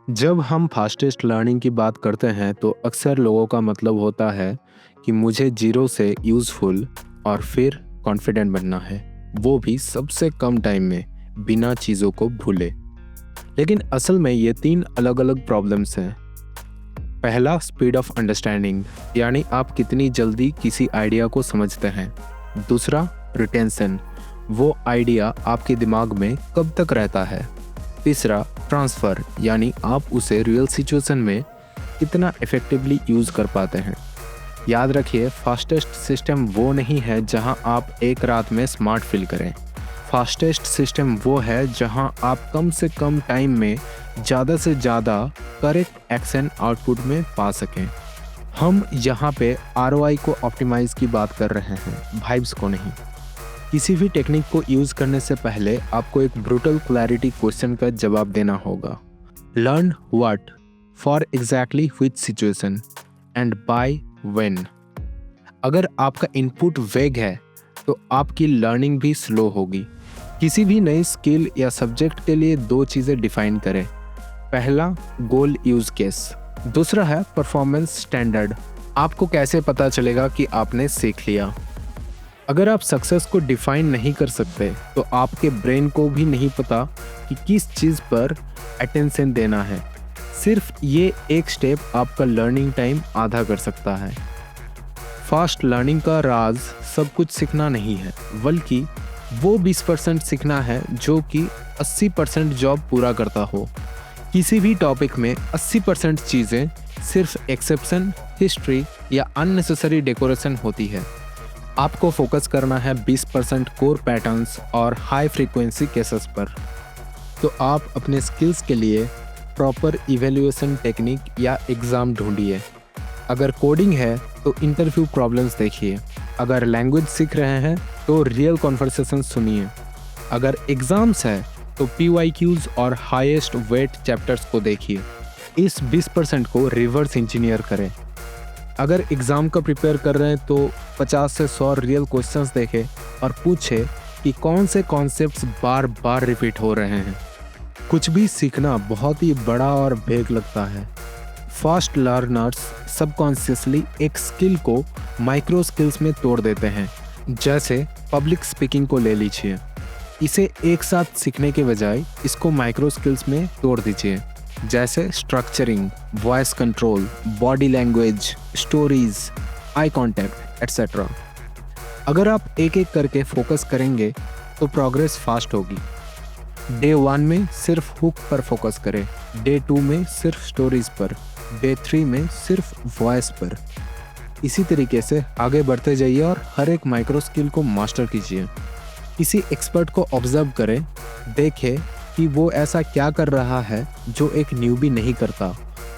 जब हम fastest learning की बात करते हैं तो अक्सर लोगों का मतलब होता है कि मुझे जीरो से यूज़फुल और फिर कॉन्फिडेंट बनना है, वो भी सबसे कम टाइम में, बिना चीज़ों को भूले। लेकिन असल में ये तीन अलग अलग प्रॉब्लम्स हैं। पहला, स्पीड ऑफ अंडरस्टैंडिंग, यानी आप कितनी जल्दी किसी आइडिया को समझते हैं। दूसरा, रिटेंशन, वो आइडिया आपके दिमाग में कब तक रहता है। तीसरा, ट्रांसफ़र, यानी आप उसे रियल सिचुएशन में कितना इफ़ेक्टिवली यूज़ कर पाते हैं। याद रखिए, फास्टेस्ट सिस्टम वो नहीं है जहां आप एक रात में स्मार्ट फील करें। फास्टेस्ट सिस्टम वो है जहां आप कम से कम टाइम में ज़्यादा से ज़्यादा करेक्ट एक्शन आउटपुट में पा सकें। हम यहाँ पे ROI को ऑप्टिमाइज़ की बात कर रहे हैं, वाइब्स को नहीं। किसी भी टेक्निक को यूज़ करने से पहले आपको एक ब्रूटल क्लैरिटी क्वेश्चन का जवाब देना होगा। Learn what, for exactly which situation, and by when. अगर आपका इनपुट वेग है तो आपकी लर्निंग भी स्लो होगी। किसी भी नई स्किल या सब्जेक्ट के लिए दो चीज़ें डिफाइन करें। पहला, गोल यूज केस। दूसरा है परफॉर्मेंस स्टैंडर्ड। आपको कैसे पता चलेगा कि आपने सीख लिया? अगर आप सक्सेस को डिफाइन नहीं कर सकते तो आपके ब्रेन को भी नहीं पता कि किस चीज़ पर अटेंशन देना है। सिर्फ ये एक स्टेप आपका लर्निंग टाइम आधा कर सकता है। फास्ट लर्निंग का राज सब कुछ सीखना नहीं है, बल्कि वो 20% सीखना है जो कि 80% जॉब पूरा करता हो। किसी भी टॉपिक में 80% चीज़ें सिर्फ एक्सेप्शन, हिस्ट्री या अननेसेसरी डेकोरेशन होती है। आपको फोकस करना है 20% कोर पैटर्न्स और हाई फ्रीक्वेंसी केसेस पर। तो आप अपने स्किल्स के लिए प्रॉपर इवैल्यूएशन टेक्निक या एग्ज़ाम ढूंढिए। अगर कोडिंग है तो इंटरव्यू प्रॉब्लम्स देखिए। अगर लैंग्वेज सीख रहे हैं तो रियल कॉन्वर्सेशन सुनिए। अगर एग्ज़ाम्स है तो PYQs और हाईएस्ट वेट चैप्टर्स को देखिए। इस 20% को रिवर्स इंजीनियर करें। अगर एग्ज़ाम का प्रिपेयर कर रहे हैं तो 50 से 100 रियल क्वेश्चंस देखें और पूछे कि कौन से कॉन्सेप्ट्स बार बार रिपीट हो रहे हैं। कुछ भी सीखना बहुत ही बड़ा और वेग लगता है। फास्ट लर्नर्स सबकॉन्शियसली एक स्किल को माइक्रो स्किल्स में तोड़ देते हैं। जैसे पब्लिक स्पीकिंग को ले लीजिए। इसे एक साथ सीखने के बजाय इसको माइक्रो स्किल्स में तोड़ दीजिए। जैसे structuring, voice control, body language, stories, eye contact etcetera. अगर आप एक एक करके फोकस करेंगे तो प्रोग्रेस फास्ट होगी। डे 1 में सिर्फ हुक पर फोकस करें, डे 2 में सिर्फ स्टोरीज पर, डे 3 में सिर्फ वॉइस पर। इसी तरीके से आगे बढ़ते जाइए और हर एक माइक्रो स्किल को मास्टर कीजिए। किसी एक्सपर्ट को ऑब्जर्व करें, देखें कि वो ऐसा क्या कर रहा है जो एक न्यूबी नहीं करता,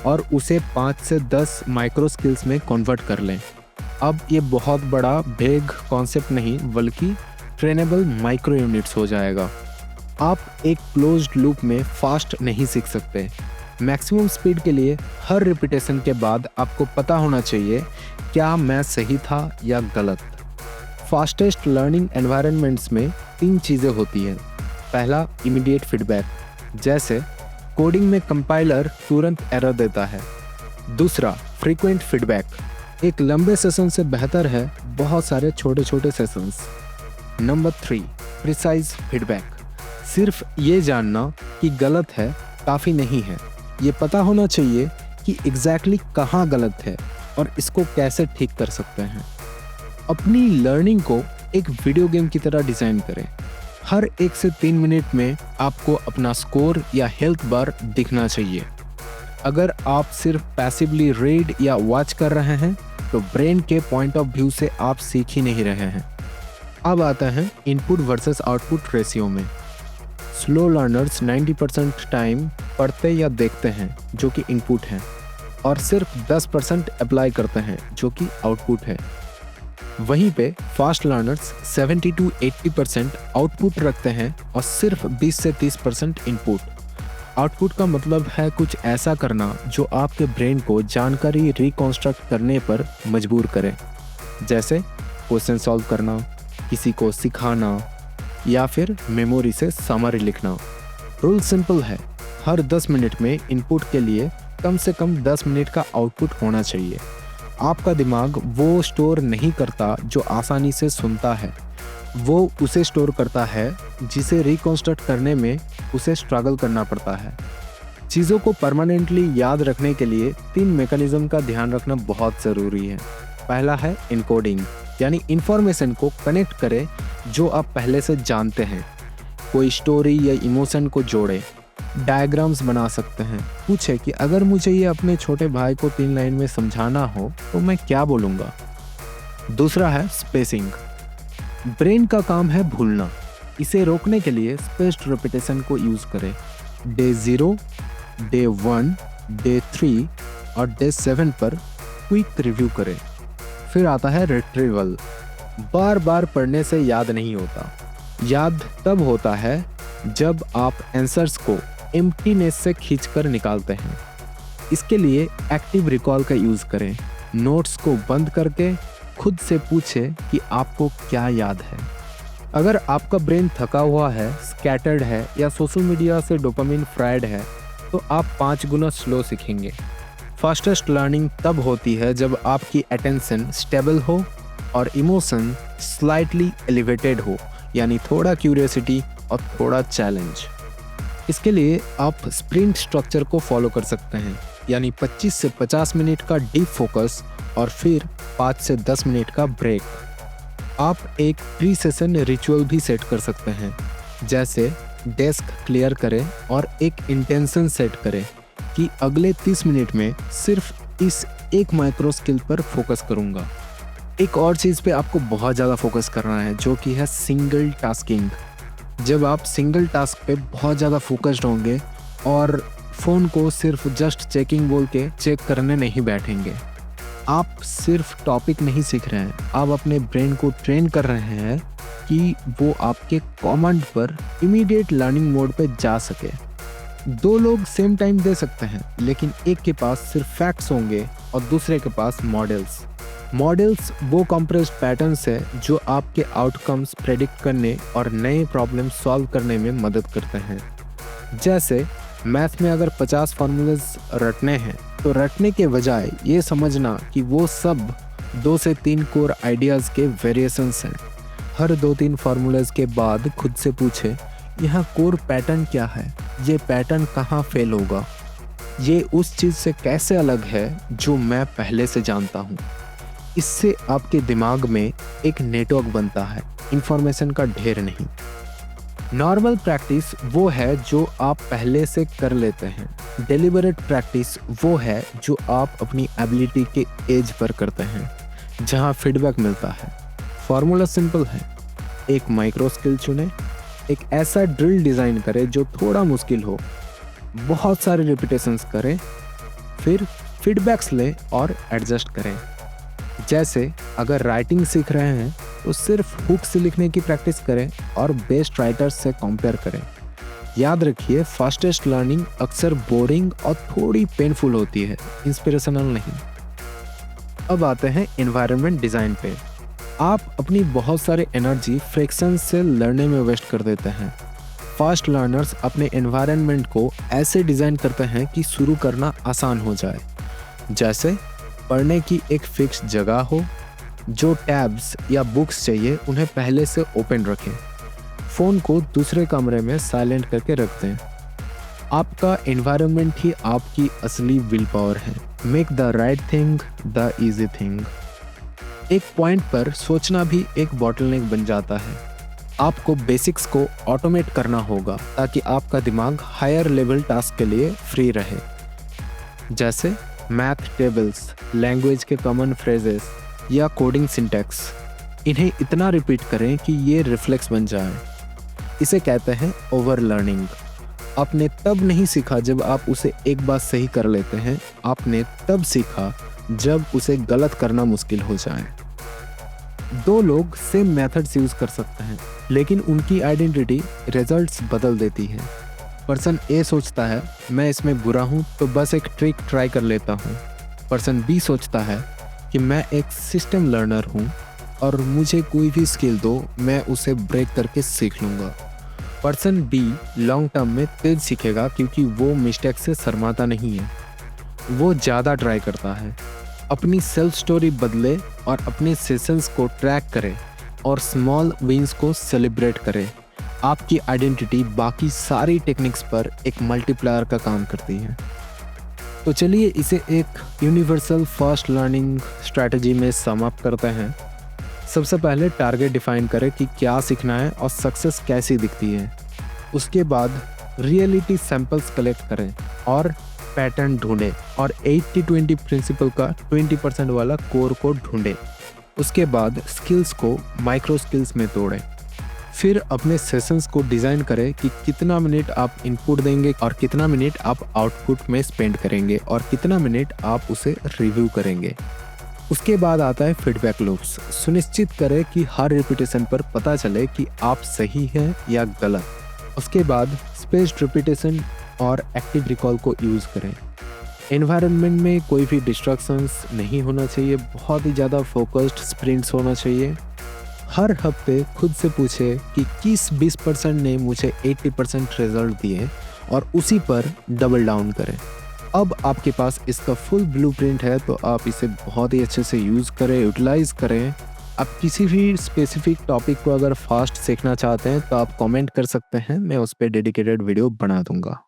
और उसे 5 से 10 माइक्रो स्किल्स में कन्वर्ट कर लें। अब ये बहुत बड़ा भेग कॉन्सेप्ट नहीं, बल्कि ट्रेनेबल माइक्रो यूनिट्स हो जाएगा। आप एक क्लोज्ड लूप में फास्ट नहीं सीख सकते। मैक्सिमम स्पीड के लिए हर रिपीटेशन के बाद आपको पता होना चाहिए क्या मैं सही था या गलत। फास्टेस्ट लर्निंग एनवायरनमेंट्स में 3 चीज़ें होती हैं। पहला, इमीडिएट फीडबैक, जैसे कोडिंग में कंपाइलर तुरंत एरर देता है। दूसरा, फ्रीक्वेंट फीडबैक, एक लंबे सेशन से बेहतर है बहुत सारे छोटे छोटे सेशंस। नंबर 3, प्रिसाइज फीडबैक, सिर्फ ये जानना कि गलत है काफ़ी नहीं है, ये पता होना चाहिए कि एग्जैक्टली कहाँ गलत है और इसको कैसे ठीक कर सकते हैं। अपनी लर्निंग को एक वीडियो गेम की तरह डिज़ाइन करें। हर 1 से 3 मिनट में आपको अपना स्कोर या हेल्थ बार दिखना चाहिए। अगर आप सिर्फ पैसिवली रीड या वॉच कर रहे हैं तो ब्रेन के पॉइंट ऑफ व्यू से आप सीख ही नहीं रहे हैं। अब आता है इनपुट वर्सेस आउटपुट रेशियो में। स्लो लर्नर्स 90% टाइम पढ़ते या देखते हैं जो कि इनपुट है, और सिर्फ 10% अप्लाई करते हैं जो कि आउटपुट है। वहीं पे फास्ट लर्नर्स 70 to 80% आउटपुट रखते हैं और सिर्फ 20 से 30% इनपुट। आउटपुट का मतलब है कुछ ऐसा करना जो आपके ब्रेन को जानकारी रिकॉन्स्ट्रक्ट करने पर मजबूर करे, जैसे क्वेश्चन सॉल्व करना, किसी को सिखाना या फिर मेमोरी से समरी लिखना। रूल सिंपल है, हर 10 मिनट में इनपुट के लिए कम से कम 10 मिनट का आउटपुट होना चाहिए। आपका दिमाग वो स्टोर नहीं करता जो आसानी से सुनता है, वो उसे स्टोर करता है जिसे रिकॉन्स्ट्रक्ट करने में उसे स्ट्रगल करना पड़ता है। चीज़ों को परमानेंटली याद रखने के लिए 3 मैकेनिज्म का ध्यान रखना बहुत ज़रूरी है। पहला है इनकोडिंग, यानी इन्फॉर्मेशन को कनेक्ट करें जो आप पहले से जानते हैं। कोई स्टोरी या इमोशन को जोड़े, डायग्राम्स बना सकते हैं। पूछे कि अगर मुझे ये अपने छोटे भाई को 3 लाइन में समझाना हो तो मैं क्या बोलूँगा। दूसरा है स्पेसिंग। ब्रेन का काम है भूलना, इसे रोकने के लिए स्पेस्ड रिपीटेशन को यूज़ करें। डे 0, डे 1, डे 3 और डे 7 पर क्विक रिव्यू करें। फिर आता है रिट्रीवल। बार बार पढ़ने से याद नहीं होता, याद तब होता है जब आप आंसर्स को एम्प्टीनेस से खींचकर निकालते हैं। इसके लिए एक्टिव रिकॉल का यूज़ करें। नोट्स को बंद करके खुद से पूछें कि आपको क्या याद है। अगर आपका ब्रेन थका हुआ है, स्कैटर्ड है या सोशल मीडिया से डोपामिन फ्राइड है तो आप 5 गुना स्लो सीखेंगे। फास्टेस्ट लर्निंग तब होती है जब आपकी अटेंशन स्टेबल हो और इमोशन स्लाइटली एलिवेटेड हो, यानी थोड़ा क्यूरियोसिटी और थोड़ा चैलेंज। इसके लिए आप स्प्रिंट स्ट्रक्चर को फॉलो कर सकते हैं, यानी 25 से 50 मिनट का डीप फोकस और फिर 5 से 10 मिनट का ब्रेक। आप एक प्री सेशन रिचुअल भी सेट कर सकते हैं, जैसे डेस्क क्लियर करें और एक इंटेंशन सेट करें कि अगले 30 मिनट में सिर्फ इस एक माइक्रो स्किल पर फोकस करूंगा। एक और चीज़ पे आपको बहुत ज़्यादा फोकस करना है जो कि है सिंगल टास्किंग। जब आप सिंगल टास्क पे बहुत ज़्यादा फोकस्ड होंगे और फ़ोन को सिर्फ जस्ट चेकिंग बोल के चेक करने नहीं बैठेंगे, आप सिर्फ टॉपिक नहीं सीख रहे हैं, आप अपने ब्रेन को ट्रेन कर रहे हैं कि वो आपके कमांड पर इमीडिएट लर्निंग मोड पे जा सके। 2 लोग सेम टाइम दे सकते हैं, लेकिन एक के पास सिर्फ फैक्ट्स होंगे और दूसरे के पास मॉडल्स वो कंप्रेस्ड पैटर्न्स है जो आपके आउटकम्स प्रेडिक्ट करने और नए प्रॉब्लम सॉल्व करने में मदद करते हैं। जैसे मैथ में अगर 50 फार्मूलाज रटने हैं तो रटने के बजाय ये समझना कि वो सब 2 से 3 कोर आइडियाज़ के वेरिएशंस हैं। हर 2-3 फार्मूलाज के बाद खुद से पूछे यहाँ कोर पैटर्न क्या है, ये पैटर्न कहाँ फेल होगा, ये उस चीज़ से कैसे अलग है जो मैं पहले से जानता हूँ। इससे आपके दिमाग में एक नेटवर्क बनता है, इंफॉर्मेशन का ढेर नहीं। नॉर्मल प्रैक्टिस वो है जो आप पहले से कर लेते हैं, डेलिबरेट प्रैक्टिस वो है जो आप अपनी एबिलिटी के एज पर करते हैं, जहाँ फीडबैक मिलता है। फॉर्मूला सिंपल है, एक माइक्रो स्किल चुनें, एक ऐसा ड्रिल डिज़ाइन करें जो थोड़ा मुश्किल हो, बहुत सारे रिपीटेशंस करें, फिर फीडबैक्स लें और एडजस्ट करें। जैसे अगर राइटिंग सीख रहे हैं तो सिर्फ हुक से लिखने की प्रैक्टिस करें और बेस्ट राइटर्स से कंपेयर करें। याद रखिए, फास्टेस्ट लर्निंग अक्सर बोरिंग और थोड़ी पेनफुल होती है, इंस्पिरेशनल नहीं। अब आते हैं एनवायरनमेंट डिज़ाइन पे। आप अपनी बहुत सारे एनर्जी फ्रिक्शन से लर्निंग में वेस्ट कर देते हैं। फास्ट लर्नर्स अपने एनवायरनमेंट को ऐसे डिज़ाइन करते हैं कि शुरू करना आसान हो जाए। जैसे पढ़ने की एक फिक्स जगह हो, जो टैब्स या बुक्स चाहिए उन्हें पहले से ओपन रखें, फ़ोन को दूसरे कमरे में साइलेंट करके रख दें। आपका एनवायरनमेंट ही आपकी असली विल पावर है। Make the right thing the easy thing. एक पॉइंट पर सोचना भी एक बॉटलनेक बन जाता है। आपको बेसिक्स को ऑटोमेट करना होगा ताकि आपका दिमाग हायर लेवल टास्क के लिए फ्री रहे। जैसे मैथ टेबल्स, लैंग्वेज के कॉमन फ्रेजेस या कोडिंग सिंटैक्स, इन्हें इतना रिपीट करें कि ये रिफ्लेक्स बन जाए। इसे कहते हैं ओवर लर्निंग। आपने तब नहीं सीखा जब आप उसे एक बार सही कर लेते हैं, आपने तब सीखा जब उसे गलत करना मुश्किल हो जाए। 2 लोग सेम मेथड्स यूज़ कर सकते हैं, लेकिन उनकी आइडेंटिटी रिजल्ट्स बदल देती है। पर्सन ए सोचता है मैं इसमें बुरा हूँ तो बस एक ट्रिक ट्राई कर लेता हूँ। पर्सन बी सोचता है कि मैं एक सिस्टम लर्नर हूँ और मुझे कोई भी स्किल दो मैं उसे ब्रेक करके सीख लूँगा। पर्सन बी लॉन्ग टर्म में तेज सीखेगा क्योंकि वो मिस्टेक से शर्माता नहीं है, वो ज़्यादा ट्राई करता है। अपनी सेल्फ स्टोरी बदले और अपने सेशंस को ट्रैक करें और स्मॉल विंस को सेलिब्रेट करें। आपकी आइडेंटिटी बाकी सारी टेक्निक्स पर एक मल्टीप्लायर का काम करती है। तो चलिए इसे एक यूनिवर्सल फास्ट लर्निंग स्ट्रैटेजी में सम अप करते हैं। सबसे पहले टारगेट डिफाइन करें कि क्या सीखना है और सक्सेस कैसी दिखती है। उसके बाद रियलिटी सैंपल्स कलेक्ट करें और पैटर्न ढूंढें और 80-20 प्रिंसिपल का 20% वाला कोर को ढूंढें। उसके बाद स्किल्स को माइक्रो स्किल्स में तोड़ें। फिर अपने सेशंस को डिज़ाइन करें कि कितना मिनट आप इनपुट देंगे और कितना मिनट आप आउटपुट में स्पेंड करेंगे और कितना मिनट आप उसे रिव्यू करेंगे। उसके बाद आता है फीडबैक लूप्स। सुनिश्चित करें कि हर रिपीटेशन पर पता चले कि आप सही हैं या गलत। उसके बाद स्पेस्ड रिपीटेशन और एक्टिव रिकॉल को यूज़ करें। एनवायरनमेंट में कोई भी डिस्ट्रैक्शंस नहीं होना चाहिए, बहुत ही ज़्यादा फोकस्ड स्प्रिंट्स होना चाहिए। हर हफ्ते खुद से पूछे कि किस 20% ने मुझे 80% रिजल्ट दिए और उसी पर डबल डाउन करें। अब आपके पास इसका फुल ब्लूप्रिंट है, तो आप इसे बहुत ही अच्छे से यूज़ करें, यूटिलाइज़ करें। आप किसी भी स्पेसिफिक टॉपिक को अगर फास्ट सीखना चाहते हैं तो आप कमेंट कर सकते हैं, मैं उस पर डेडिकेटेड वीडियो बना दूंगा।